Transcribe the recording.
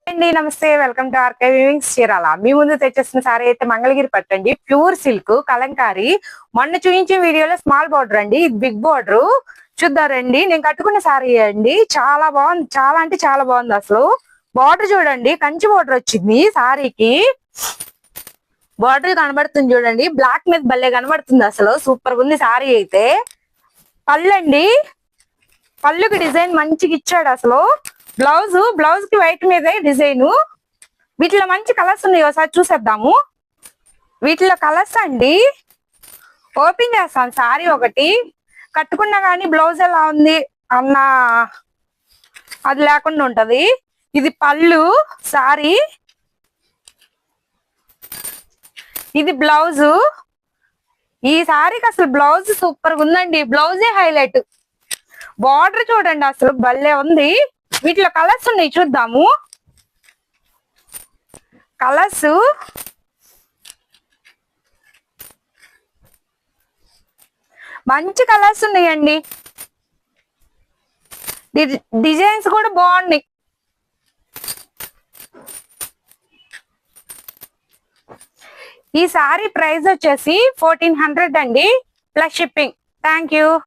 అండి నమస్తే, welcome to RK వీవింగ్స్ Chirala. మీ ముందు తెచ్చేసిన సారీ అయితే మంగళగిరి పట్టండి, ప్యూర్ సిల్క్ కలంకారీ. మొన్న చూపించిన వీడియోలో స్మాల్ బార్డర్ అండి, ఇది బిగ్ బార్డర్. చూద్దారండి, నేను కట్టుకున్న సారీ అండి, చాలా బాగుంది, చాలా అంటే చాలా బాగుంది. అసలు బార్డర్ చూడండి, కంచి బార్డర్ వచ్చింది సారీకి. బార్డర్ కనబడుతుంది చూడండి, బ్లాక్ మీద భలే కనబడుతుంది, అసలు సూపర్ గా ఉంది సారీ అయితే. పళ్ళు అండి, పళ్ళుకి డిజైన్ మంచిగా ఇచ్చాడు అసలు. బ్లౌజ్ కి వైట్ మీదే డిజైన్. వీటిలో మంచి కలర్స్ ఉన్నాయి, ఒకసారి చూసేద్దాము. వీటిలో కలర్స్ అండి, ఓపెన్ చేస్తాను సారీ ఒకటి. కట్టుకున్నా కానీ బ్లౌజ్ ఎలా ఉంది అన్న అది లేకుండా ఉంటది. ఇది పళ్ళు సారీ, ఇది బ్లౌజు. ఈ సారీకి అసలు బ్లౌజ్ సూపర్ గా ఉందండి, బ్లౌజే హైలైట్. బార్డర్ చూడండి అసలు భలే ఉంది. వీటిలో కలర్స్ ఉన్నాయి, చూద్దాము. కలర్స్ మంచి కలర్స్ ఉన్నాయండి, డిజైన్స్ కూడా బాగున్నాయి. ఈ సారీ ప్రైస్ వచ్చేసి 1400 అండి, ప్లస్ షిప్పింగ్. Thank you.